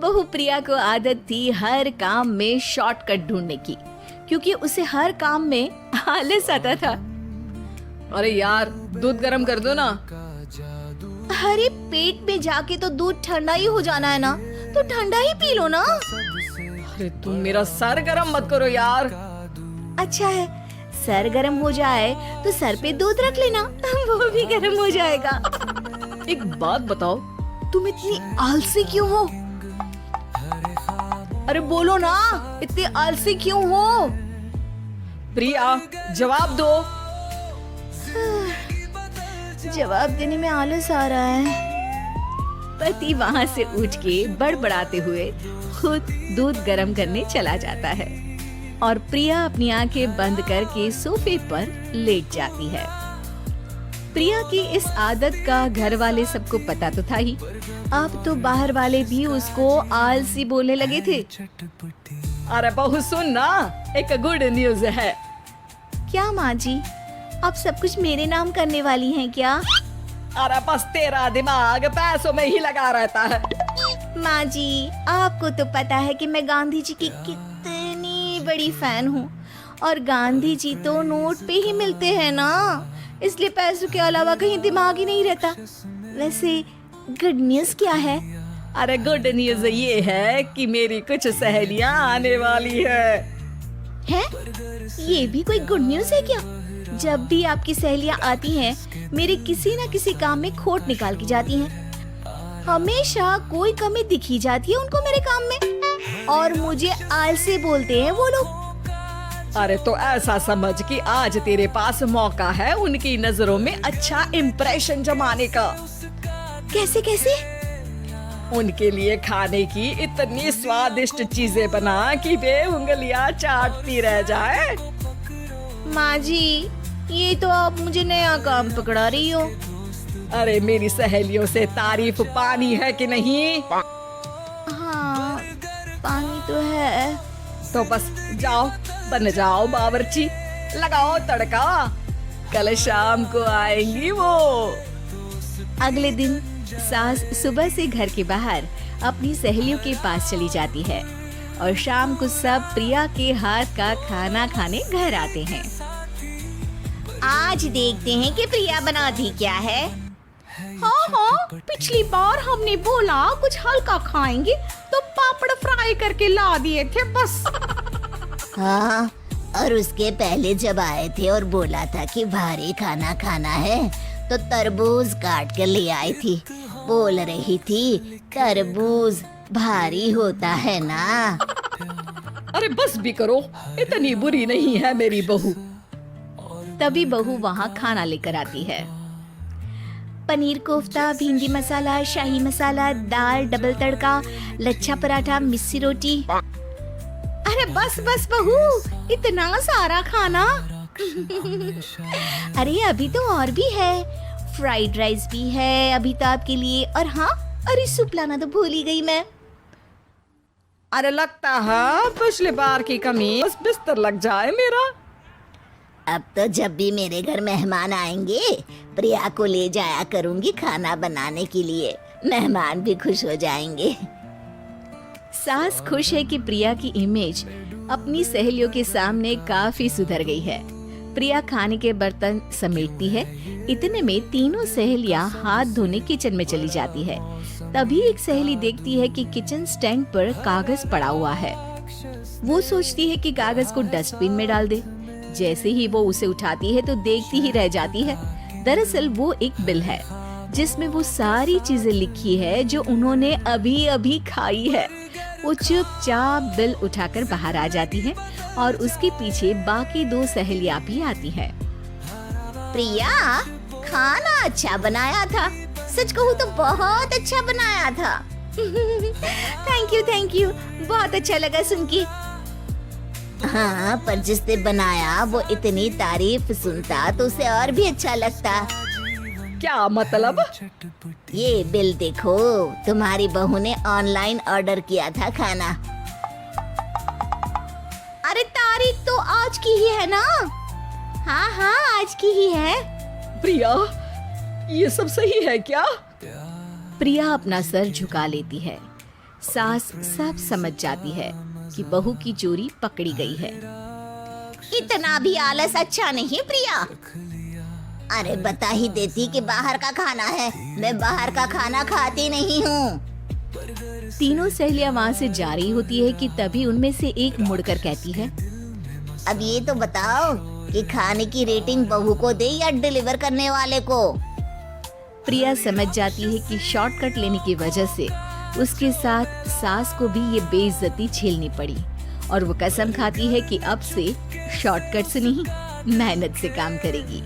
बहू प्रिया को आदत थी हर काम में शॉर्टकट ढूंढने की, क्योंकि उसे हर काम में आलस आता था। अरे यार, दूध गर्म कर दो ना। अरे पेट में जाके तो दूध ठंडा ही हो जाना है ना, तो ठंडा ही पी लो ना। अरे तुम मेरा सर गर्म मत करो यार। अच्छा है, सर गर्म हो जाए तो सर पे दूध रख लेना, वो भी गर्म हो जाएगा। एक बात बताओ, तुम इतनी आलसी क्यों हो? अरे बोलो ना, इतने आलसी क्यों हो? प्रिया, जवाब दो। जवाब देने में आलस आ रहा है। पति वहाँ से उठ के बड़बड़ाते हुए खुद दूध गर्म करने चला जाता है और प्रिया अपनी आंखें बंद करके सोफे पर लेट जाती है। प्रिया की इस आदत का घर वाले सबको पता तो था ही, अब तो बाहर वाले भी उसको आलसी बोलने लगे थे। अरे बहू सुन ना, एक गुड न्यूज है। क्या माँ जी, आप सब कुछ मेरे नाम करने वाली हैं क्या? अरे बस तेरा दिमाग पैसों में ही लगा रहता है। माँ जी, आपको तो पता है कि मैं गांधी जी की कितनी बड़ी फैन हूँ, और गांधी जी तो नोट पे ही मिलते हैं ना, इसलिए पैसों के अलावा कहीं दिमाग ही नहीं रहता। वैसे गुड न्यूज क्या है? अरे गुड न्यूज ये है कि मेरी कुछ सहेलियां आने वाली है। हैं? ये भी कोई गुड न्यूज है क्या? जब भी आपकी सहेलियां आती हैं, मेरे किसी न किसी काम में खोट निकाल के जाती हैं। हमेशा कोई कमी दिखी जाती है उनको मेरे काम में, और मुझे आलसी बोलते हैं वो लोग। अरे तो ऐसा समझ कि आज तेरे पास मौका है उनकी नजरों में अच्छा इम्प्रेशन जमाने का। कैसे कैसे? उनके लिए खाने की इतनी स्वादिष्ट चीजें बना कि वे उंगलियां चाटती रह जाए। माँ जी, ये तो आप मुझे नया काम पकड़ा रही हो। अरे मेरी सहेलियों से तारीफ पानी है कि नहीं? हाँ, पानी तो है। तो बस जाओ, बन जाओ बावर्ची, लगाओ तड़का, कल शाम को आएंगी वो। अगले दिन सास सुबह से घर के बाहर अपनी सहेलियों के पास चली जाती है, और शाम को सब प्रिया के हाथ का खाना खाने घर आते हैं। आज देखते हैं कि प्रिया बनाती क्या है। हाँ हाँ, पिछली बार हमने बोला कुछ हल्का खाएंगे तो पापड़ फ्राई करके ला दिए थे बस। हाँ, और उसके पहले जब आए थे और बोला था कि भारी खाना खाना है, तो तरबूज काट कर ले आई थी। बोल रही थी तरबूज भारी होता है ना। अरे बस भी करो, इतनी बुरी नहीं है मेरी बहू। तभी बहू वहाँ खाना लेकर आती है। पनीर कोफ्ता, भिंडी मसाला, शाही मसाला, दाल, डबल तड़का, लच्छा पराठा, मिस्सी रोटी। अरे बस बस बहू, इतना सारा खाना। अरे अभी तो और भी है, फ्राइड राइस भी है अभी तो आपके लिए, और हाँ, अरे सूप लाना तो भूल ही गई मैं। अरे लगता है पिछली बार की कमी बस बिस्तर लग जाए मेरा। अब तो जब भी मेरे घर मेहमान आएंगे, प्रिया को ले जाया करूंगी खाना बनाने के लिए, मेहमान भी खुश हो जाएंगे। सास खुश है कि प्रिया की इमेज अपनी सहेलियों के सामने काफी सुधर गई है। प्रिया खाने के बर्तन समेटती है। इतने में तीनों सहेलियां हाथ धोने किचन में चली जाती है। तभी एक सहेली देखती है कि किचन स्टैंड पर कागज पड़ा हुआ है। वो सोचती है कि कागज को डस्टबिन में डाल दे। जैसे ही वो उसे उठाती है तो देखती ही रह जाती है। दरअसल वो एक बिल है जिसमें वो सारी चीजें लिखी है जो उन्होंने अभी अभी खाई है। वो चुपचाप बिल उठाकर बाहर आ जाती है और उसके पीछे बाकी दो सहेलियां भी आती है। प्रिया, खाना अच्छा बनाया था, सच कहूँ तो बहुत अच्छा बनाया था। थैंक यू, बहुत अच्छा लगा सुन के। हाँ, पर जिसने बनाया वो इतनी तारीफ सुनता तो उसे और भी अच्छा लगता। क्या मतलब? ये बिल देखो, तुम्हारी बहू ने ऑनलाइन ऑर्डर किया था खाना। अरे तारीख तो आज की ही है ना? हाँ हाँ, आज की ही है। प्रिया, ये सब सही है क्या? प्रिया अपना सर झुका लेती है। सास सब समझ जाती है कि बहू की चोरी पकड़ी गई है। इतना भी आलस अच्छा नहीं प्रिया। अरे बता ही देती कि बाहर का खाना है, मैं बाहर का खाना खाती नहीं हूँ। तीनों सहेलियां वहाँ से जा रही होती है कि तभी उनमें से एक मुड़कर कहती है, अब ये तो बताओ कि खाने की रेटिंग बहू को दे या डिलीवर करने वाले को। प्रिया समझ जाती है कि शॉर्टकट लेने की वजह से उसके साथ सास को भी ये बेइज्जती झेलनी पड़ी और वो कसम खाती है कि अब से शॉर्टकट से नहीं, मेहनत से काम करेगी।